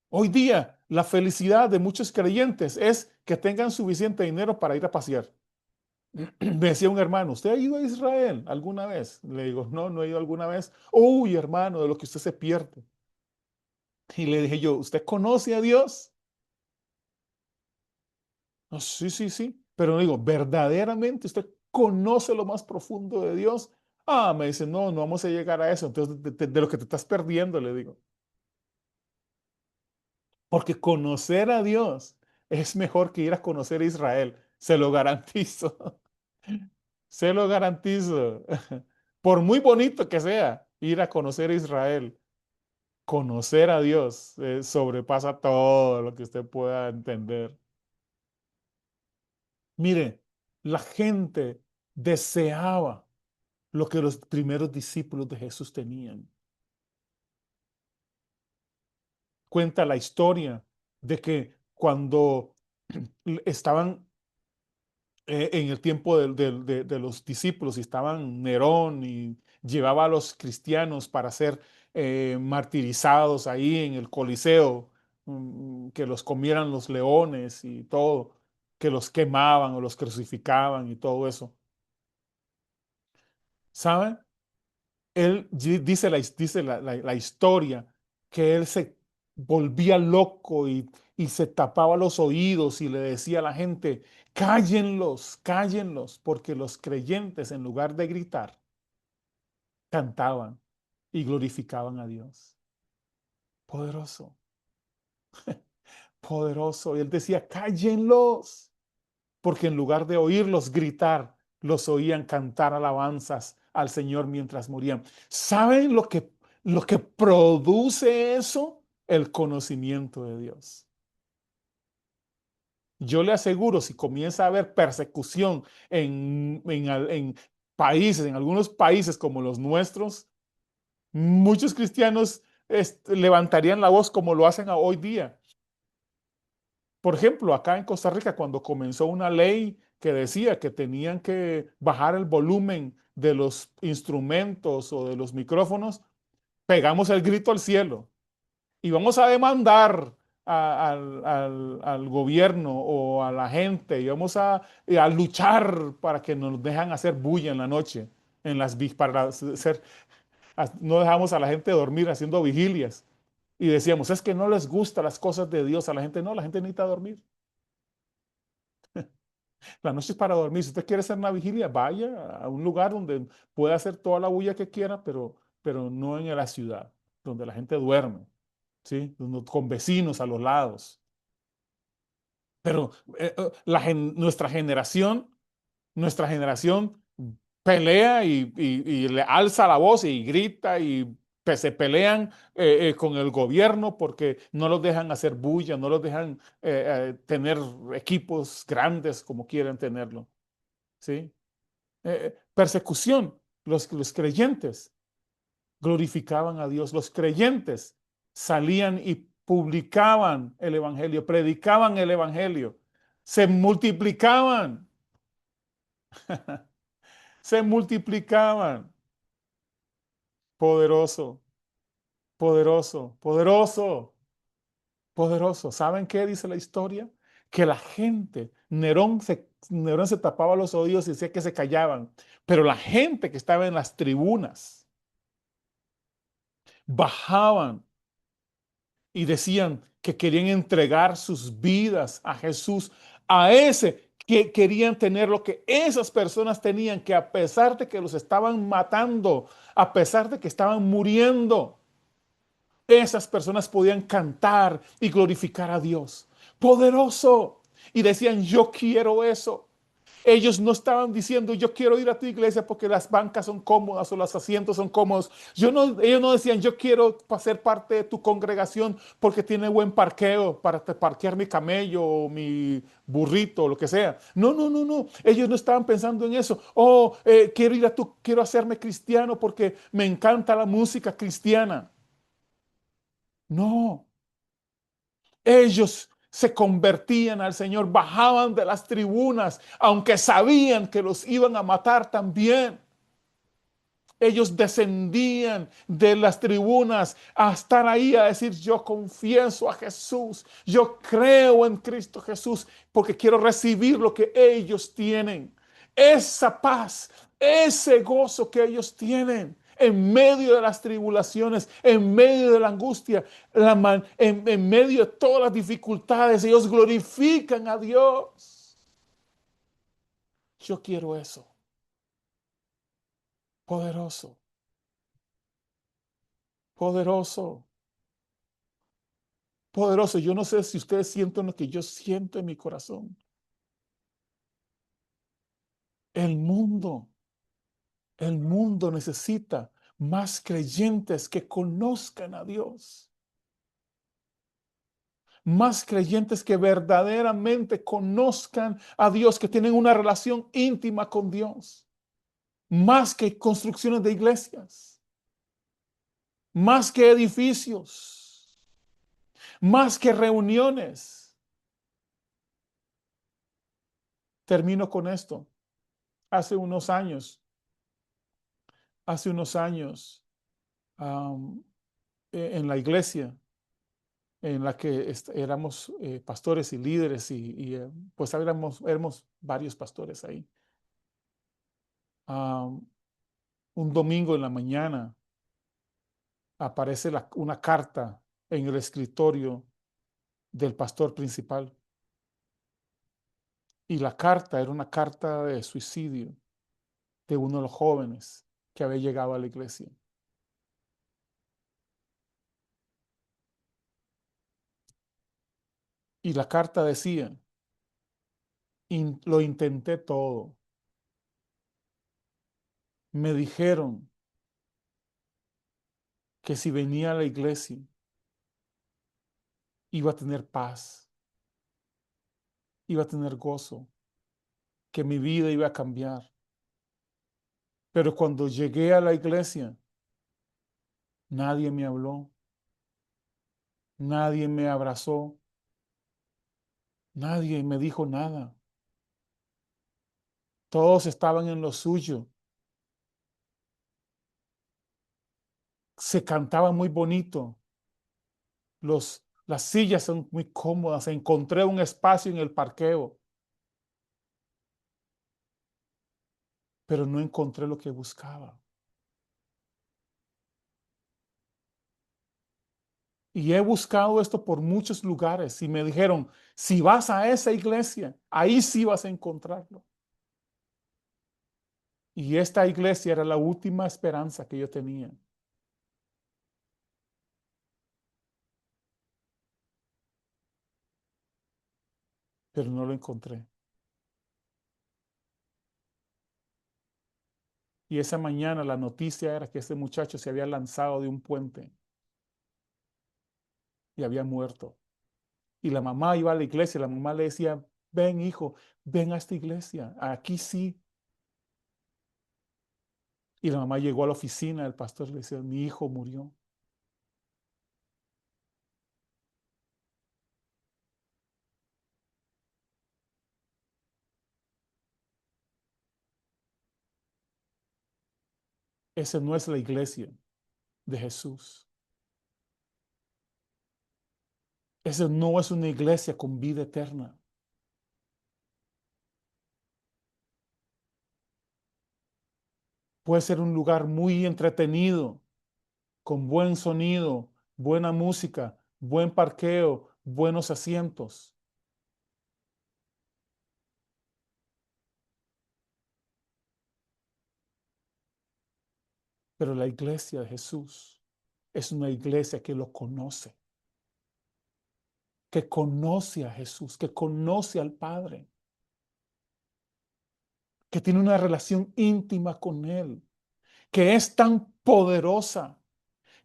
Hoy día, la felicidad de muchos creyentes es que tengan suficiente dinero para ir a pasear. Me decía un hermano, ¿usted ha ido a Israel alguna vez? Le digo, no, no he ido alguna vez. Uy, hermano, de lo que usted se pierde. Y le dije yo, ¿usted conoce a Dios? No, sí, sí, sí. Pero digo, ¿verdaderamente usted conoce lo más profundo de Dios? Ah, me dice, no, no vamos a llegar a eso. Entonces, de lo que te estás perdiendo, le digo. Porque conocer a Dios es mejor que ir a conocer a Israel. Se lo garantizo. Se lo garantizo. Por muy bonito que sea ir a conocer a Israel, conocer a Dios sobrepasa todo lo que usted pueda entender. Mire, la gente deseaba lo que los primeros discípulos de Jesús tenían. Cuenta la historia de que cuando estaban en el tiempo de los discípulos y estaban Nerón y llevaba a los cristianos para ser martirizados ahí en el Coliseo, que los comieran los leones y todo, que los quemaban o los crucificaban y todo eso. ¿Saben? Él dice la historia que él se volvía loco y se tapaba los oídos y le decía a la gente, cállenlos, cállenlos, porque los creyentes en lugar de gritar, cantaban y glorificaban a Dios. Poderoso, poderoso. Y él decía, cállenlos, porque en lugar de oírlos gritar, los oían cantar alabanzas al Señor mientras morían. ¿Saben lo que produce eso? El conocimiento de Dios. Yo le aseguro, si comienza a haber persecución en países, en algunos países como los nuestros, muchos cristianos levantarían la voz como lo hacen hoy día. Por ejemplo, acá en Costa Rica, cuando comenzó una ley que decía que tenían que bajar el volumen de los instrumentos o de los micrófonos, pegamos el grito al cielo. y vamos a demandar al gobierno o a la gente y vamos a luchar para que nos dejan hacer bulla en la noche, para hacer, no dejamos a la gente dormir haciendo vigilias. Y decíamos, es que no les gustan las cosas de Dios a la gente. No, la gente necesita dormir. La noche es para dormir. Si usted quiere hacer una vigilia, vaya a un lugar donde pueda hacer toda la bulla que quiera, pero no en la ciudad, donde la gente duerme, ¿sí? Con vecinos a los lados. Pero nuestra generación pelea y le alza la voz y grita y se pelean con el gobierno porque no los dejan hacer bulla, no los dejan tener equipos grandes como quieren tenerlo, ¿sí? Persecución. Los creyentes glorificaban a Dios. Los creyentes salían y publicaban el evangelio, predicaban el evangelio, se multiplicaban, se multiplicaban. Poderoso, poderoso, poderoso, poderoso. ¿Saben qué dice la historia? Que la gente, Nerón se tapaba los oídos y decía que se callaban, pero la gente que estaba en las tribunas bajaban y decían que querían entregar sus vidas a Jesús, a ese que querían tener lo que esas personas tenían, que a pesar de que los estaban matando, a pesar de que estaban muriendo, esas personas podían cantar y glorificar a Dios. Poderoso. Y decían, yo quiero eso. Ellos no estaban diciendo, yo quiero ir a tu iglesia porque las bancas son cómodas o los asientos son cómodos. Ellos no decían, yo quiero ser parte de tu congregación porque tiene buen parqueo para parquear mi camello o mi burrito o lo que sea. No, no, no, no. Ellos no estaban pensando en eso. Oh, quiero hacerme cristiano porque me encanta la música cristiana. No, ellos se convertían al Señor, bajaban de las tribunas, aunque sabían que los iban a matar también. Ellos descendían de las tribunas a estar ahí a decir, yo confieso a Jesús, yo creo en Cristo Jesús, porque quiero recibir lo que ellos tienen. Esa paz, ese gozo que ellos tienen en medio de las tribulaciones, en medio de la angustia, en medio de todas las dificultades, ellos glorifican a Dios. Yo quiero eso, poderoso, poderoso. Poderoso. Yo no sé si ustedes sienten lo que yo siento en mi corazón. El mundo, el mundo necesita más creyentes que conozcan a Dios. Más creyentes que verdaderamente conozcan a Dios, que tienen una relación íntima con Dios. Más que construcciones de iglesias. Más que edificios. Más que reuniones. Termino con esto. Hace unos años, hace unos años, um, en la iglesia en la que éramos pastores y líderes pues éramos varios pastores ahí. Um, un domingo en la mañana aparece una carta en el escritorio del pastor principal y la carta era una carta de suicidio de uno de los jóvenes que había llegado a la iglesia. Y la carta decía, lo intenté todo. Me dijeron que si venía a la iglesia iba a tener paz, iba a tener gozo, que mi vida iba a cambiar. Pero cuando llegué a la iglesia, nadie me habló, nadie me abrazó, nadie me dijo nada. Todos estaban en lo suyo. Se cantaba muy bonito, las sillas son muy cómodas. Encontré un espacio en el parqueo, pero no encontré lo que buscaba. Y he buscado esto por muchos lugares y me dijeron, si vas a esa iglesia, ahí sí vas a encontrarlo. Y esta iglesia era la última esperanza que yo tenía. Pero no lo encontré. Y esa mañana la noticia era que ese muchacho se había lanzado de un puente y había muerto. Y la mamá iba a la iglesia, la mamá le decía, ven hijo, ven a esta iglesia, aquí sí. Y la mamá llegó a la oficina del pastor y le decía, mi hijo murió. Esa no es la iglesia de Jesús. Esa no es una iglesia con vida eterna. Puede ser un lugar muy entretenido, con buen sonido, buena música, buen parqueo, buenos asientos. Pero la iglesia de Jesús es una iglesia que lo conoce, que conoce a Jesús, que conoce al Padre, que tiene una relación íntima con Él, que es tan poderosa,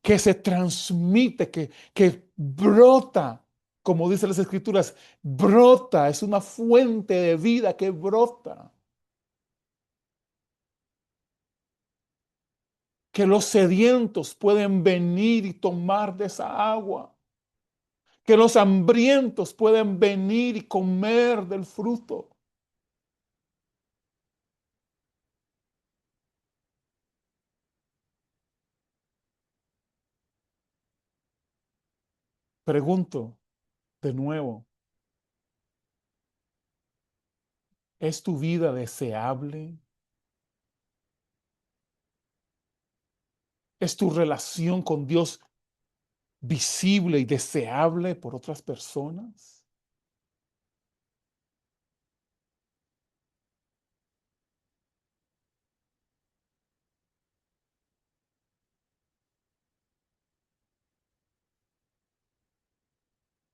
que se transmite, que brota, como dicen las Escrituras, brota, es una fuente de vida que brota, que los sedientos pueden venir y tomar de esa agua, que los hambrientos pueden venir y comer del fruto. Pregunto de nuevo, ¿es tu vida deseable? ¿Es tu relación con Dios visible y deseable por otras personas?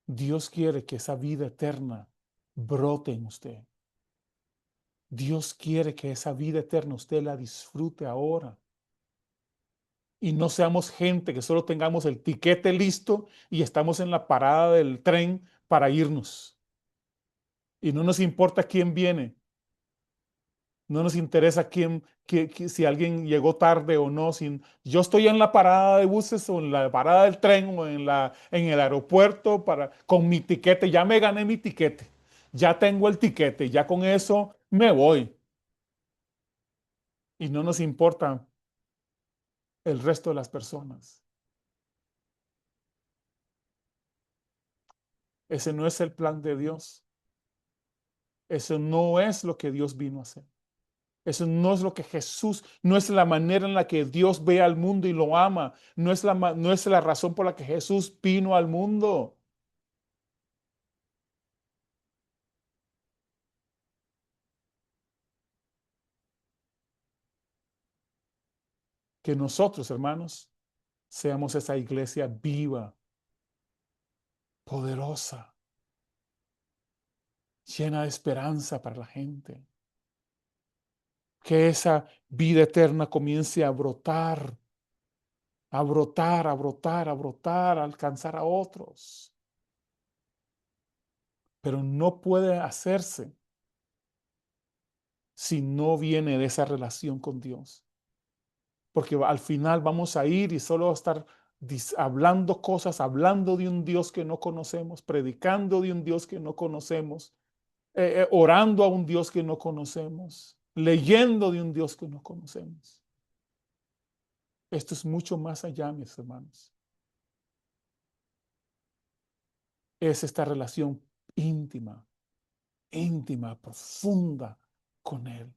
Dios quiere que esa vida eterna brote en usted. Dios quiere que esa vida eterna usted la disfrute ahora. Y no seamos gente que solo tengamos el tiquete listo y estamos en la parada del tren para irnos. Y no nos importa quién viene. No nos interesa si alguien llegó tarde o no. Yo estoy en la parada de buses o en la parada del tren o en el aeropuerto con mi tiquete. Ya me gané mi tiquete. Ya tengo el tiquete. Ya con eso me voy. Y no nos importa el resto de las personas. Ese no es el plan de Dios. Eso no es lo que Dios vino a hacer. Eso no es lo que Jesús, no es la manera en la que Dios ve al mundo y lo ama. No es la razón por la que Jesús vino al mundo. Que nosotros, hermanos, seamos esa iglesia viva, poderosa, llena de esperanza para la gente. Que esa vida eterna comience a brotar, a brotar, a brotar, a brotar, a alcanzar a otros. Pero no puede hacerse si no viene de esa relación con Dios. Porque al final vamos a ir y solo estar hablando cosas, hablando de un Dios que no conocemos, predicando de un Dios que no conocemos, orando a un Dios que no conocemos, leyendo de un Dios que no conocemos. Esto es mucho más allá, mis hermanos. es esta relación íntima, íntima, profunda con Él.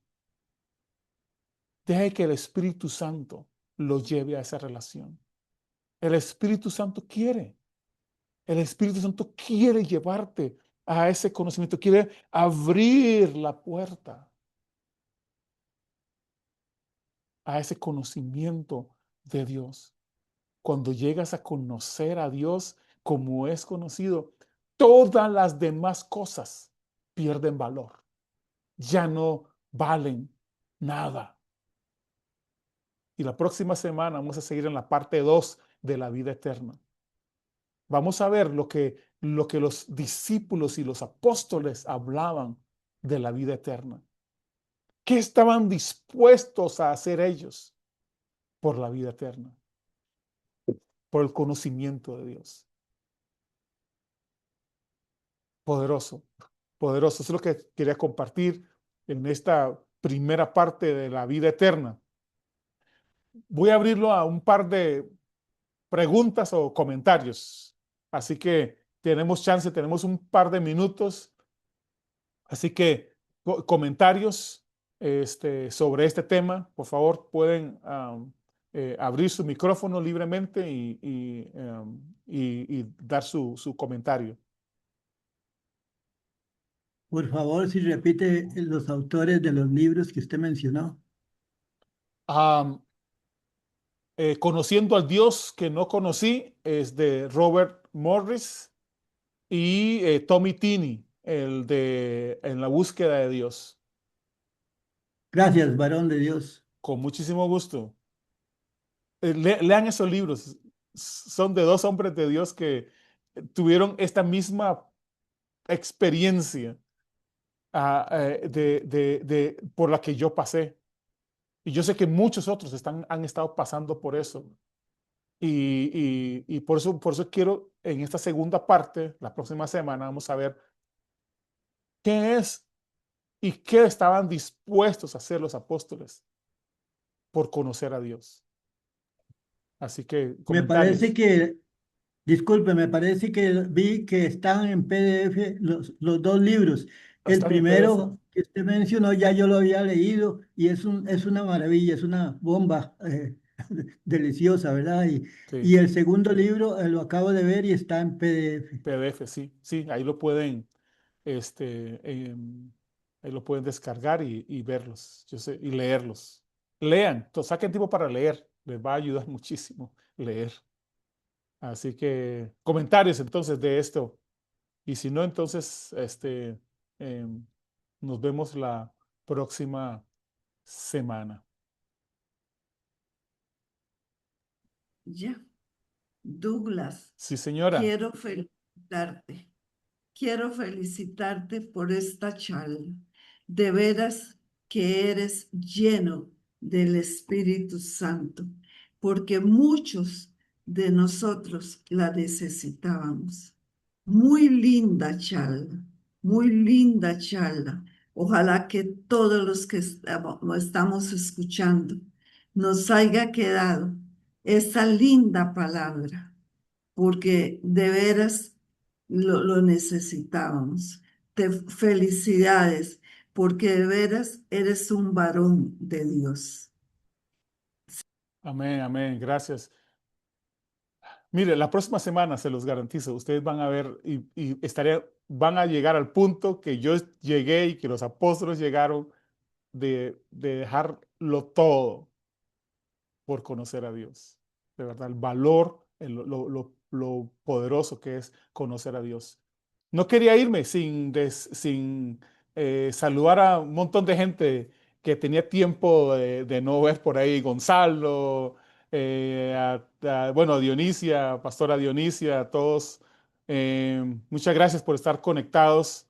Deje que el Espíritu Santo lo lleve a esa relación. El Espíritu Santo quiere. El Espíritu Santo quiere llevarte a ese conocimiento, quiere abrir la puerta a ese conocimiento de Dios. Cuando llegas a conocer a Dios como es conocido, todas las demás cosas pierden valor. Ya no valen nada. Y la próxima semana vamos a seguir en la parte 2 de la vida eterna. Vamos a ver lo que los discípulos y los apóstoles hablaban de la vida eterna. ¿Qué estaban dispuestos a hacer ellos por la vida eterna? Por el conocimiento de Dios. Poderoso, poderoso. Eso es lo que quería compartir en esta primera parte de la vida eterna. Voy a abrirlo a un par de preguntas o comentarios. Así que tenemos chance, tenemos un par de minutos. Así que comentarios sobre este tema, por favor, pueden abrir su micrófono libremente y dar su comentario. Por favor, si repite los autores de los libros que usted mencionó. Conociendo al Dios que no conocí es de Robert Morris y Tommy Tini, el de En la búsqueda de Dios. Gracias, varón de Dios. Con muchísimo gusto. Lean esos libros. Son de dos hombres de Dios que tuvieron esta misma experiencia por la que yo pasé. Y yo sé que muchos otros han estado pasando por eso. Y por eso quiero, en esta segunda parte, la próxima semana, vamos a ver qué es y qué estaban dispuestos a hacer los apóstoles por conocer a Dios. Así que, Me parece comentarios. que, disculpe, me parece que vi que están en PDF los dos libros. El Están en PDF. primero que usted mencionó ya yo lo había leído y es una maravilla, es una bomba deliciosa, ¿verdad? Sí, Y el segundo libro lo acabo de ver y está en PDF. PDF, sí. Sí, ahí lo pueden, este, ahí lo pueden descargar y verlos, yo sé, y leerlos. Lean, saquen tiempo para leer. Les va a ayudar muchísimo leer. Así que comentarios entonces de esto. Y si no, entonces em, nos vemos la próxima semana. Ya. Douglas, Sí, señora. quiero felicitarte. Quiero felicitarte por esta charla. De veras que eres lleno del Espíritu Santo, porque muchos de nosotros la necesitábamos. Muy linda charla, muy linda charla. Ojalá que todos los que estamos escuchando nos haya quedado esa linda palabra, porque de veras lo necesitábamos. Te felicidades, porque de veras eres un varón de Dios. Amén, amén. Gracias. Mire, la próxima semana se los garantizo, ustedes van a ver van a llegar al punto que yo llegué y que los apóstoles llegaron de dejarlo todo por conocer a Dios. De verdad, el valor, lo poderoso que es conocer a Dios. No quería irme sin saludar a un montón de gente que tenía tiempo de no ver por ahí. Gonzalo, bueno, Dionisia, Pastora Dionisia, a todos. Muchas gracias por estar conectados.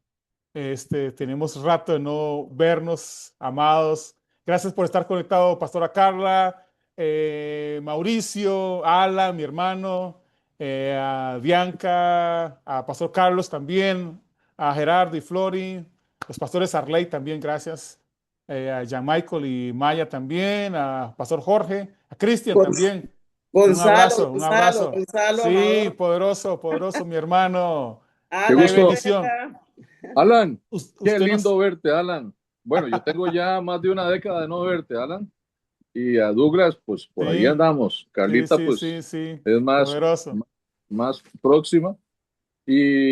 Tenemos rato de no vernos, amados. Gracias por estar conectado, Pastora Carla, Mauricio, Ala, mi hermano, a Bianca, a Pastor Carlos también, a Gerardo y Flori, los pastores Arley también, gracias. A Jean Michael y Maya también, a Pastor Jorge, a Cristian Gonz- también. Un Gonzalo, abrazo, un Gonzalo, abrazo. Gonzalo, Sí, Amador. poderoso, poderoso, mi hermano. Ah, Qué la gusto. bendición. Alan, qué Usted lindo nos... verte, Alan. Bueno, yo tengo ya más de una década de no verte, Alan. Y a Douglas, pues por ahí Sí, andamos. sí, Carlita, sí, pues sí, sí. es Poderoso. más próxima. Y